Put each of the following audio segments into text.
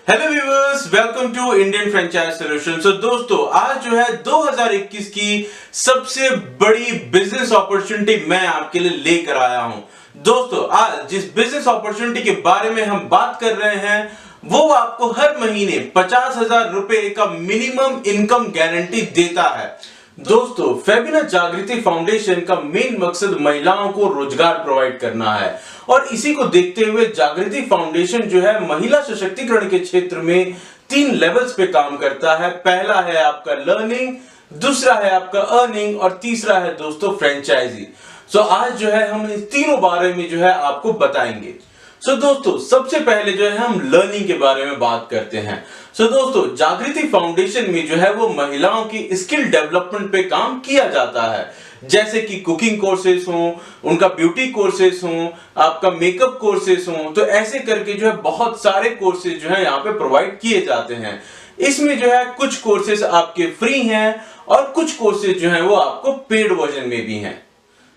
Hello viewers, welcome to Indian franchise solution. So दोस्तों, आज जो है 2021 की सबसे बड़ी बिजनेस अपॉर्चुनिटी मैं आपके लिए लेकर आया हूं। दोस्तों, आज जिस बिजनेस अपॉर्चुनिटी के बारे में हम बात कर रहे हैं वो आपको हर महीने 50,000 रुपए का मिनिमम इनकम गारंटी देता है। दोस्तों, फेबिना जागृति फाउंडेशन का मेन मकसद महिलाओं को रोजगार प्रोवाइड करना है और इसी को देखते हुए जागृति फाउंडेशन जो है महिला सशक्तिकरण के क्षेत्र में 3 लेवल्स पे काम करता है। पहला है आपका लर्निंग, दूसरा है आपका अर्निंग और तीसरा है दोस्तों फ्रेंचाइजी। सो आज जो है हम इन तीनों बारे में जो है आपको बताएंगे। सो दोस्तों, सबसे पहले जो है हम लर्निंग के बारे में बात करते हैं। सो दोस्तों, जागृति फाउंडेशन में जो है वो महिलाओं की स्किल डेवलपमेंट पे काम किया जाता है, जैसे कि कुकिंग कोर्सेस हों, उनका ब्यूटी कोर्सेस हों, आपका मेकअप कोर्सेस हों। तो ऐसे करके जो है बहुत सारे कोर्सेज जो है यहाँ पे प्रोवाइड किए जाते हैं। इसमें जो है कुछ कोर्सेज आपके फ्री हैं और कुछ कोर्सेज जो है वो आपको पेड वर्जन में भी हैं।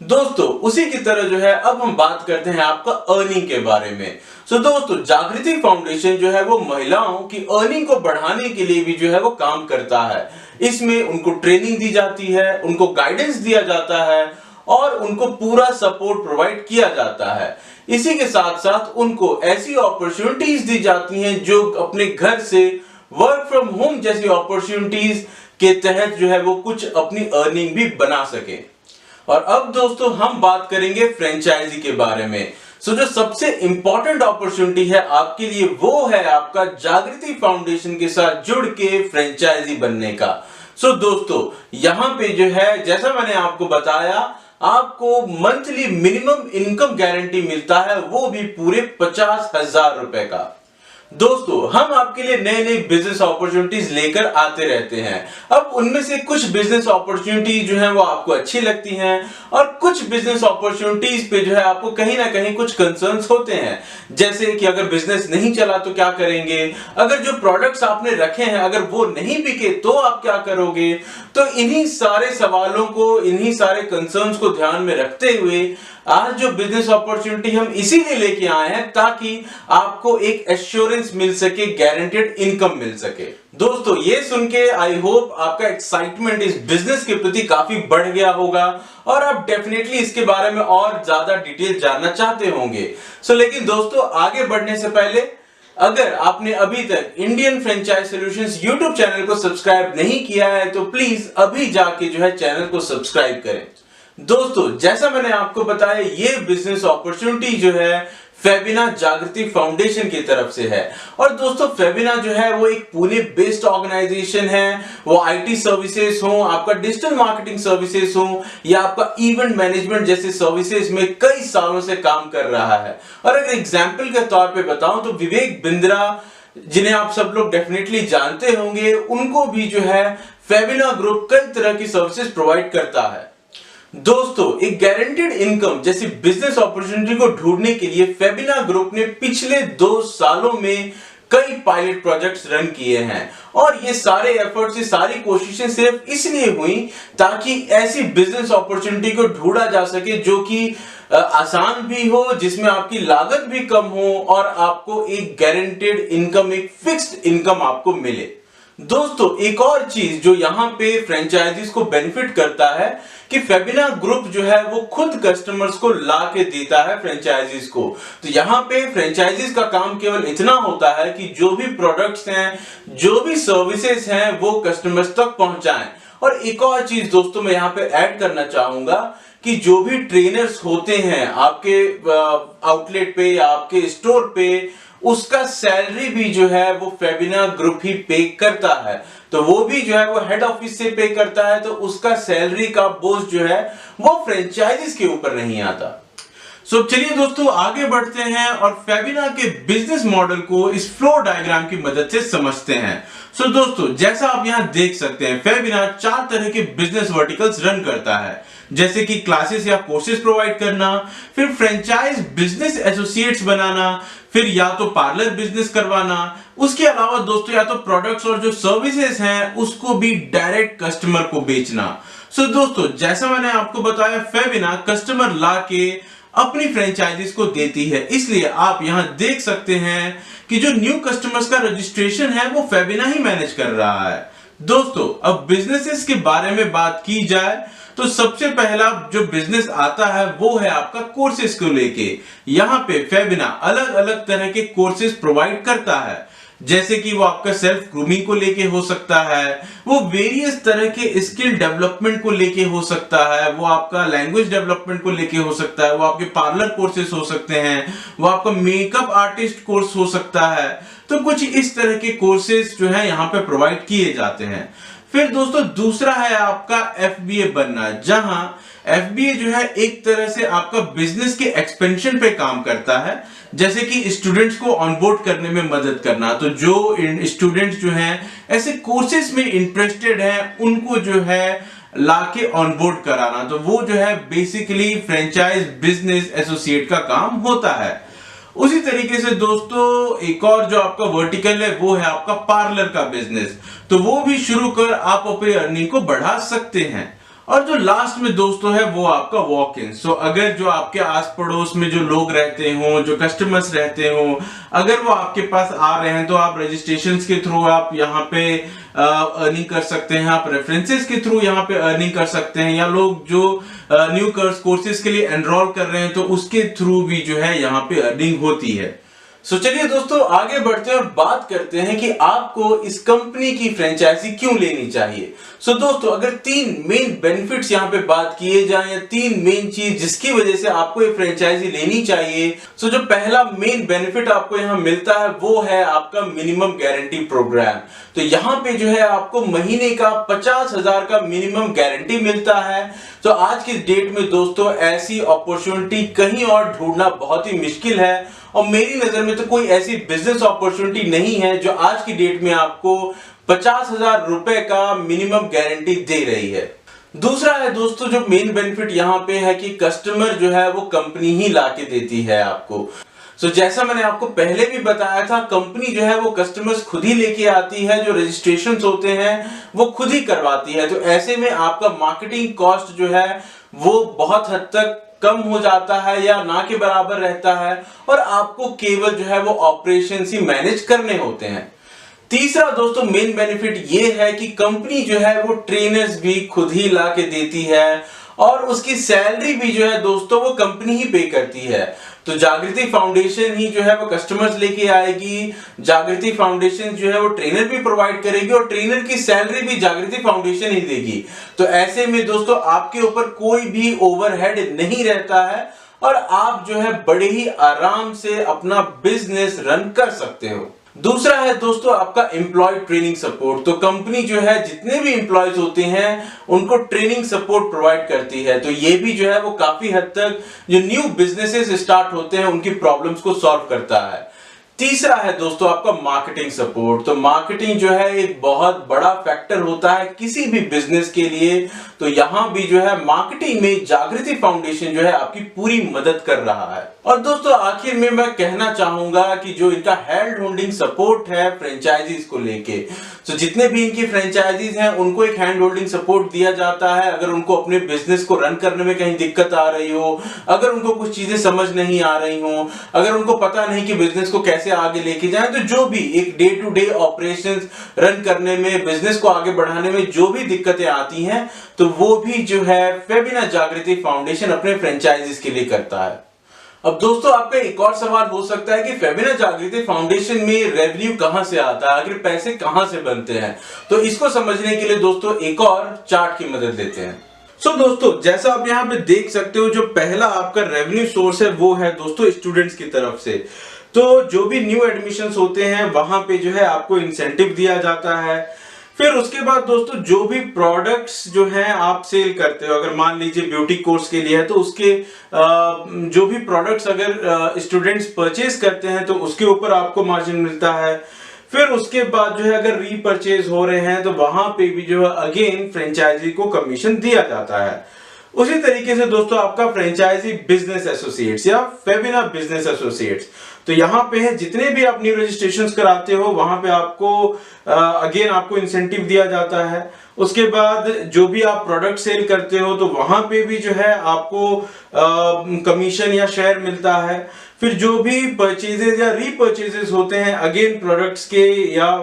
दोस्तों, उसी की तरह जो है अब हम बात करते हैं आपका अर्निंग के बारे में। सो दोस्तों, जागृति फाउंडेशन जो है वो महिलाओं की अर्निंग को बढ़ाने के लिए भी जो है वो काम करता है। इसमें उनको ट्रेनिंग दी जाती है, उनको गाइडेंस दिया जाता है और उनको पूरा सपोर्ट प्रोवाइड किया जाता है। इसी के साथ साथ उनको ऐसी अपॉर्चुनिटीज दी जाती हैं जो अपने घर से वर्क फ्रॉम होम जैसी अपॉर्चुनिटीज के तहत जो है वो कुछ अपनी अर्निंग भी बना सके। और अब दोस्तों हम बात करेंगे फ्रेंचाइजी के बारे में। सो जो सबसे इंपॉर्टेंट अपॉर्चुनिटी है आपके लिए वो है आपका जागृति फाउंडेशन के साथ जुड़ के फ्रेंचाइजी बनने का। सो दोस्तों, यहां पे जो है जैसा मैंने आपको बताया, आपको मंथली मिनिमम इनकम गारंटी मिलता है, वो भी पूरे 50,000 रुपए का। दोस्तों, हम आपके लिए नए नए बिजनेस अपॉर्चुनिटीज लेकर आते रहते हैं। अब उनमें से कुछ बिजनेस अपॉर्चुनिटीज जो हैं वो आपको अच्छी लगती हैं और कुछ बिजनेस अपॉर्चुनिटीज पे जो है आपको कहीं ना कहीं कुछ कंसर्न्स होते हैं, जैसे कि अगर बिजनेस नहीं चला तो क्या करेंगे, अगर जो प्रोडक्ट्स आपने रखे हैं अगर वो नहीं बिके तो आप क्या करोगे। तो इन्हीं सारे सवालों को, इन्हीं सारे कंसर्न्स को ध्यान में रखते हुए आज जो बिजनेस अपॉर्चुनिटी हम इसीलिए लेके आए हैं ताकि आपको एक एश्योरेंस मिल सके, गारंटेड इनकम मिल सके। दोस्तों, ये सुन के आई होप आपका एक्साइटमेंट इस बिजनेस के प्रति काफी बढ़ गया होगा और आप डेफिनेटली इसके बारे में और ज्यादा डिटेल जानना चाहते होंगे। लेकिन दोस्तों, आगे बढ़ने से पहले अगर आपने अभी तक Indian franchise solutions YouTube channel को सब्सक्राइब नहीं किया है तो प्लीज अभी जाके जो है चैनल को सब्सक्राइब करें। दोस्तों, जैसा मैंने आपको बताया, ये बिजनेस अपॉर्चुनिटी जो है फेबिना जागृति फाउंडेशन की तरफ से है। और दोस्तों, फेबिना जो है वो एक पुणे बेस्ड ऑर्गेनाइजेशन है। वो आईटी सर्विसेज हो, आपका डिजिटल मार्केटिंग सर्विसेज हो या आपका इवेंट मैनेजमेंट जैसे सर्विसेज में कई सालों से काम कर रहा है। और अगर एग्जाम्पल के तौर पे बताऊं तो विवेक बिंद्रा, जिन्हें आप सब लोग डेफिनेटली जानते होंगे, उनको भी जो है फेबिना ग्रुप कई तरह की सर्विसेज प्रोवाइड करता है। दोस्तों, एक गारंटेड इनकम जैसी बिजनेस अपॉर्चुनिटी को ढूंढने के लिए फेबिना ग्रुप ने पिछले 2 सालों में कई पायलट प्रोजेक्ट्स रन किए हैं और ये सारे एफर्ट्स, ये सारी कोशिशें सिर्फ इसलिए हुई ताकि ऐसी बिजनेस अपॉर्चुनिटी को ढूंढा जा सके जो कि आसान भी हो, जिसमें आपकी लागत भी कम हो और आपको एक गारंटेड इनकम, एक फिक्स्ड इनकम आपको मिले। दोस्तों, एक और चीज जो यहाँ पे फ्रेंचाइजीज को बेनिफिट करता है कि फेबिना ग्रुप जो है वो खुद कस्टमर्स को ला के देता है फ्रेंचाइजीज को। तो यहाँ पे फ्रेंचाइजीज का काम केवल इतना होता है कि जो भी प्रोडक्ट्स हैं, जो भी सर्विसेज हैं, वो कस्टमर्स तक पहुंचाएं। और एक और चीज दोस्तों मैं यहाँ पे ऐड करना चाहूंगा कि जो भी ट्रेनर्स होते हैं आपके आउटलेट पे या आपके स्टोर पे, उसका सैलरी भी जो है वो फेबिना ग्रुप ही पे करता है। तो वो भी जो है वो हेड ऑफिस से पे करता है, तो उसका सैलरी का बोझ जो है वो फ्रेंचाइजीज के ऊपर नहीं आता। चलिए दोस्तों, आगे बढ़ते हैं और फेबिना के बिजनेस मॉडल को इस फ्लो डायग्राम की मदद से समझते हैं। दोस्तों, जैसा आप यहां देख सकते हैं, फेबिना 4 तरह के बिजनेस वर्टिकल्स रन करता है, जैसे कि क्लासेस या कोर्सेज प्रोवाइड करना, फिर फ्रेंचाइज बिजनेस एसोसिएट्स बनाना, फिर या तो पार्लर बिजनेस करवाना, उसके अलावा दोस्तों या तो प्रोडक्ट्स और जो सर्विसेज हैं उसको भी डायरेक्ट कस्टमर को बेचना। दोस्तों, जैसा मैंने आपको बताया, फेबिना कस्टमर ला के अपनी फ्रेंचाइजीज को देती है। इसलिए आप यहां देख सकते हैं कि जो न्यू कस्टमर्स का रजिस्ट्रेशन है वो फेबिना ही मैनेज कर रहा है। दोस्तों, अब बिजनेसेस के बारे में बात की जाए तो सबसे पहला जो बिजनेस आता है वो है आपका कोर्सेज को लेके। यहाँ पे फेबिना अलग अलग तरह के कोर्सेज प्रोवाइड करता है, जैसे कि वो आपका सेल्फ ग्रूमिंग को लेके हो सकता है, वो वेरियस तरह के स्किल डेवलपमेंट को लेके हो सकता है, वो आपका लैंग्वेज डेवलपमेंट को लेके हो सकता है, वो आपके पार्लर कोर्सेज हो सकते हैं, वो आपका मेकअप आर्टिस्ट कोर्स हो सकता है। तो कुछ इस तरह के कोर्सेज जो है यहाँ पे प्रोवाइड किए जाते हैं। फिर दोस्तों दूसरा है आपका FBA बनना, जहां FBA जो है एक तरह से आपका बिजनेस के एक्सपेंशन पे काम करता है, जैसे कि स्टूडेंट्स को ऑनबोर्ड करने में मदद करना। तो जो स्टूडेंट्स जो हैं ऐसे कोर्सेज में इंटरेस्टेड हैं उनको जो है लाके ऑनबोर्ड कराना, तो वो जो है बेसिकली फ्रेंचाइज बिजनेस एसोसिएट का काम होता है। उसी तरीके से दोस्तों एक और जो आपका वर्टिकल है वो है आपका पार्लर का बिजनेस, तो वो भी शुरू कर आप अपनी अर्निंग को बढ़ा सकते हैं। और जो लास्ट में दोस्तों है वो आपका वॉक इन। सो अगर जो आपके आस पड़ोस में जो लोग रहते हो, जो कस्टमर्स रहते हो, अगर वो आपके पास आ रहे हैं तो आप रजिस्ट्रेशन के थ्रू आप यहाँ पे अर्निंग कर सकते हैं, आप रेफरेंसेस के थ्रू यहाँ पे अर्निंग कर सकते हैं, या लोग जो न्यू कोर्सेज के लिए एनरोल कर रहे हैं तो उसके थ्रू भी जो है यहाँ पे अर्निंग होती है। सो चलिए दोस्तों आगे बढ़ते हैं और बात करते हैं कि आपको इस कंपनी की फ्रेंचाइजी क्यों लेनी चाहिए। सो दोस्तों अगर 3 मेन बेनिफिट्स यहाँ पे बात किए जाएं, या 3 मेन चीज जिसकी वजह से आपको ये फ्रेंचाइजी लेनी चाहिए, सो जो पहला मेन बेनिफिट आपको यहाँ मिलता है वो है आपका मिनिमम गारंटी प्रोग्राम। तो यहाँ पे जो है आपको महीने का 50,000 का मिनिमम गारंटी मिलता है। तो आज की डेट में दोस्तों ऐसी अपॉर्चुनिटी कहीं और ढूंढना बहुत ही मुश्किल है, और मेरी नजर में तो कोई ऐसी बिजनेस अपॉर्चुनिटी नहीं है जो आज की डेट में आपको 50,000 रुपए का मिनिमम गारंटी दे रही है। दूसरा है दोस्तों जो मेन बेनिफिट यहाँ पे है कि कस्टमर जो है वो कंपनी ही लाके देती है आपको। सो जैसा मैंने आपको पहले भी बताया था, कंपनी जो है वो कस्टमर्स खुद ही लेके आती है, जो रजिस्ट्रेशन होते हैं वो खुद ही करवाती है। तो ऐसे में आपका मार्केटिंग कॉस्ट जो है वो बहुत हद तक कम हो जाता है या ना के बराबर रहता है, और आपको केवल जो है वो ऑपरेशन ही मैनेज करने होते हैं। तीसरा दोस्तों मेन बेनिफिट ये है कि कंपनी जो है वो ट्रेनर्स भी खुद ही ला के देती है, और उसकी सैलरी भी जो है दोस्तों वो कंपनी ही पे करती है। तो जागृति फाउंडेशन ही जो है वो कस्टमर्स लेके आएगी, जागृति फाउंडेशन जो है वो ट्रेनर भी प्रोवाइड करेगी, और ट्रेनर की सैलरी भी जागृति फाउंडेशन ही देगी। तो ऐसे में दोस्तों आपके ऊपर कोई भी ओवरहेड नहीं रहता है, और आप जो है बड़े ही आराम से अपना बिजनेस रन कर सकते हो। दूसरा है दोस्तों आपका एम्प्लॉय ट्रेनिंग सपोर्ट। तो कंपनी जो है जितने भी एम्प्लॉयज होते हैं उनको ट्रेनिंग सपोर्ट प्रोवाइड करती है। तो ये भी जो है वो काफी हद तक जो न्यू बिजनेसेस स्टार्ट होते हैं उनकी प्रॉब्लम्स को सॉल्व करता है। तीसरा है दोस्तों आपका मार्केटिंग सपोर्ट। तो मार्केटिंग जो है एक बहुत बड़ा फैक्टर होता है किसी भी बिजनेस के लिए। तो यहां भी जो है मार्केटिंग में जागृति फाउंडेशन जो है आपकी पूरी मदद कर रहा है। और दोस्तों आखिर में मैं कहना चाहूंगा कि जो इनका हैंड होल्डिंग सपोर्ट है फ्रेंचाइजीज को लेके, तो जितने भी इनकी फ्रेंचाइजीज हैं उनको एक हैंड होल्डिंग सपोर्ट दिया जाता है। अगर उनको अपने बिजनेस को रन करने में कहीं दिक्कत आ रही हो, अगर उनको कुछ चीजें समझ नहीं आ रही हो, अगर उनको पता नहीं कि बिजनेस को कैसे आगे लेके जाएं, तो जो भी एक day to day operations run करने में, बिजनेस को आगे बढ़ाने में जो भी दिक्कतें आती हैं, तो वो भी जो है फेबिना जागृति फाउंडेशन अपने फ्रेंचाइजीज के लिए करता है। अब दोस्तों आपका एक और सवाल हो सकता है कि फेबिना जागृति फाउंडेशन में रेवेन्यू कहां से आता है, आखिर पैसे कहां से बनते हैं। तो इसको समझने के लिए दोस्तों एक और चार्ट की मदद लेते हैं। दोस्तों जैसा आप यहाँ पे देख सकते हो, जो पहला आपका रेवेन्यू सोर्स है वो है दोस्तों स्टूडेंट्स की तरफ से। तो जो भी न्यू एडमिशंस होते हैं वहां पे जो है आपको इंसेंटिव दिया जाता है। फिर उसके बाद दोस्तों जो भी प्रोडक्ट्स जो हैं आप सेल करते हो, अगर मान लीजिए ब्यूटी कोर्स के लिए है तो उसके जो भी प्रोडक्ट्स अगर स्टूडेंट्स परचेज करते हैं तो उसके ऊपर आपको मार्जिन मिलता है। फिर उसके बाद जो है अगर रीपरचेज हो रहे हैं तो वहां पे भी जो है अगेन फ्रेंचाइजी को कमीशन दिया जाता है। उसी तरीके से दोस्तों आपका फ्रेंचाइजी बिजनेस एसोसिएट्स या फेबिना बिजनेस एसोसिएट्स, तो यहाँ पे है जितने भी आप न्यू रजिस्ट्रेशन कराते हो वहां पे आपको अगेन आपको इंसेंटिव दिया जाता है। उसके बाद जो भी आप प्रोडक्ट सेल करते हो तो वहां पे भी जो है आपको कमीशन या शेयर मिलता है। फिर जो भी परचेजेस या रीपर्चेजेस होते हैं अगेन प्रोडक्ट्स के या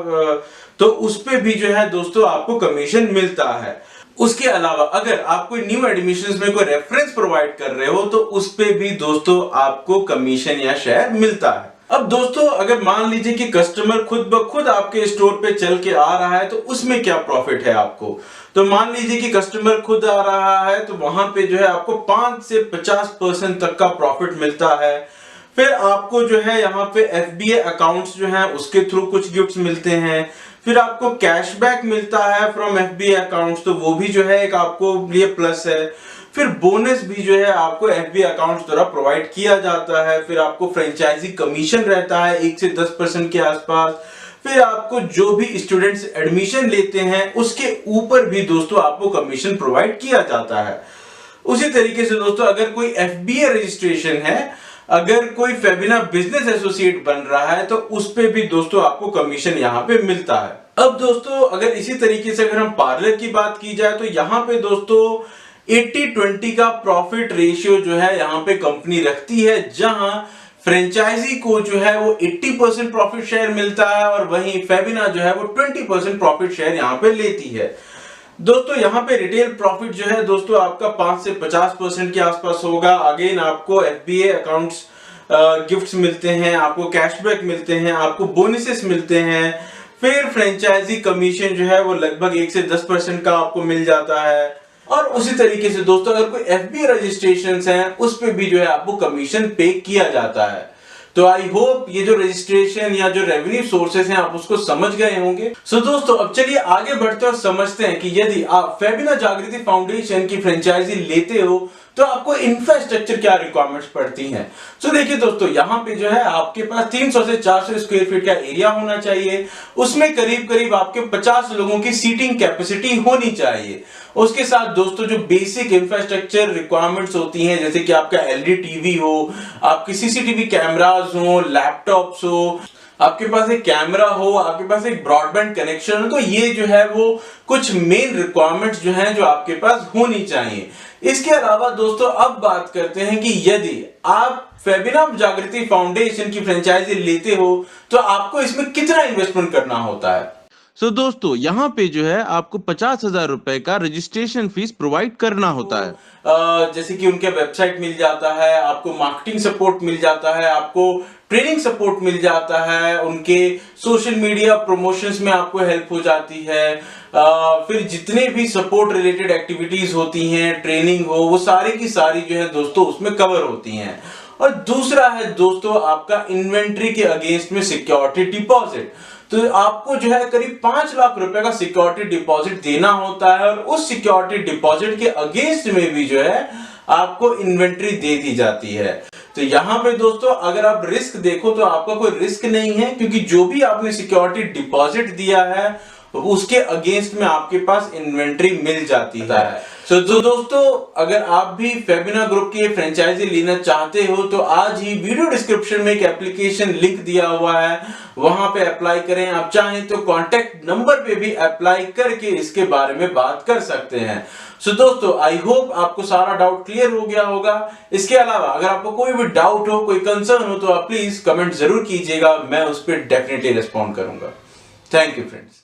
तो उस पे भी जो है दोस्तों आपको कमीशन मिलता है। उसके अलावा अगर आप कोई न्यू एडमिशंस में कोई रेफरेंस प्रोवाइड कर रहे हो तो उस पे भी दोस्तों आपको कमीशन या शेयर मिलता है। अब दोस्तों अगर मान लीजिए कि कस्टमर खुद ब खुद आपके स्टोर पे चल के आ रहा है तो उसमें क्या प्रॉफिट है आपको। तो मान लीजिए कि कस्टमर खुद आ रहा है तो वहां पे जो है आपको 5 से 50% तक का प्रॉफिट मिलता है। फिर आपको जो है यहाँ पे FBA अकाउंट्स जो है उसके थ्रू कुछ गिफ्ट्स मिलते हैं। फिर आपको कैशबैक मिलता है फ्रॉम FBA अकाउंट्स, तो वो भी जो है एक आपको लिए प्लस है। फिर बोनस भी जो है आपको FBA अकाउंट्स द्वारा प्रोवाइड किया जाता है। फिर आपको फ्रेंचाइजी कमीशन रहता है 1 से 10% के आसपास। फिर आपको जो भी स्टूडेंट्स एडमिशन लेते हैं उसके ऊपर भी दोस्तों आपको कमीशन प्रोवाइड किया जाता है। उसी तरीके से दोस्तों अगर कोई FBA रजिस्ट्रेशन है, अगर कोई फेबिना बिजनेस एसोसिएट बन रहा है तो उस पे भी दोस्तों आपको कमीशन यहाँ पे मिलता है। अब दोस्तों अगर इसी तरीके से अगर हम पार्लर की बात की जाए तो यहाँ पे दोस्तों 80-20 का प्रॉफिट रेशियो जो है यहाँ पे कंपनी रखती है, जहां फ्रेंचाइजी को जो है वो 80% प्रॉफिट शेयर मिलता है और वहीं फेबिना जो है वो 20% प्रॉफिट शेयर यहाँ पे लेती है। दोस्तों यहाँ पे रिटेल प्रॉफिट जो है दोस्तों आपका 5 से 50% के आसपास होगा। अगेन आपको FBA अकाउंट्स गिफ्ट्स मिलते हैं, आपको कैशबैक मिलते हैं, आपको बोनसेस मिलते हैं। फिर फ्रेंचाइजी कमीशन जो है वो लगभग 1 से 10% का आपको मिल जाता है। और उसी तरीके से दोस्तों अगर कोई FBA रजिस्ट्रेशंस हैं उस पे भी जो है आपको कमीशन पे किया जाता है। तो आई होप ये जो रजिस्ट्रेशन या जो रेवेन्यू सोर्सेस हैं आप उसको समझ गए होंगे। सो दोस्तों अब चलिए आगे बढ़ते और समझते हैं कि यदि आप फेबिना जागृति फाउंडेशन की फ्रेंचाइजी लेते हो तो आपको इंफ्रास्ट्रक्चर क्या रिक्वायरमेंट्स पड़ती हैं। सो देखिए दोस्तों यहाँ पे जो है आपके पास 300 से 400 स्क्वायर फीट का एरिया होना चाहिए। उसमें करीब करीब आपके 50 लोगों की सीटिंग कैपेसिटी होनी चाहिए। उसके साथ दोस्तों जो बेसिक इंफ्रास्ट्रक्चर रिक्वायरमेंट्स होती हैं जैसे कि आपका LED टीवी हो, आपकी CCTV कैमरास हो, लैपटॉप्स हो, आपके पास एक कैमरा हो, आपके पास एक ब्रॉडबैंड कनेक्शन हो, तो ये जो है वो कुछ मेन रिक्वायरमेंट्स जो हैं जो आपके पास होनी चाहिए। इसके अलावा दोस्तों अब बात करते हैं कि यदि आप फेबिना जागृति फाउंडेशन की फ्रेंचाइजी लेते हो तो आपको इसमें कितना इन्वेस्टमेंट करना होता है। दोस्तों यहाँ पे जो है आपको 50,000 रुपए का रजिस्ट्रेशन फीस प्रोवाइड करना होता है। जैसे कि उनके वेबसाइट मिल जाता है, आपको मार्केटिंग सपोर्ट मिल जाता है, आपको ट्रेनिंग सपोर्ट मिल जाता है, उनके सोशल मीडिया प्रमोशंस में आपको हेल्प हो जाती है। फिर जितने भी सपोर्ट रिलेटेड एक्टिविटीज होती हैं, ट्रेनिंग हो, वो सारी की सारी जो है दोस्तों उसमें कवर होती हैं। और दूसरा है दोस्तों आपका इन्वेंट्री के अगेंस्ट में सिक्योरिटी डिपॉजिट। तो आपको जो है करीब 5 लाख रुपए का सिक्योरिटी डिपॉजिट देना होता है और उस सिक्योरिटी डिपॉजिट के अगेंस्ट में भी जो है आपको इन्वेंट्री दे दी जाती है। तो यहाँ पे दोस्तों अगर आप रिस्क देखो तो आपका कोई रिस्क नहीं है, क्योंकि जो भी आपने सिक्योरिटी डिपॉजिट दिया है उसके अगेंस्ट में आपके पास इन्वेंट्री मिल जाती है। तो दोस्तों अगर आप भी फेबिना ग्रुप की फ्रेंचाइजी लेना चाहते हो तो आज ही वीडियो डिस्क्रिप्शन में एक एप्लीकेशन लिंक दिया हुआ है, वहां पे अप्लाई करें। आप चाहें तो कॉन्टेक्ट नंबर पे भी अप्लाई करके इसके बारे में बात कर सकते हैं। सो दोस्तों आई होप आपको सारा डाउट क्लियर हो गया होगा। इसके अलावा अगर आपको कोई भी डाउट हो, कोई कंसर्न हो तो आप प्लीज कमेंट जरूर कीजिएगा, मैं उस पर डेफिनेटली रिस्पॉन्ड करूंगा। Thank you friends.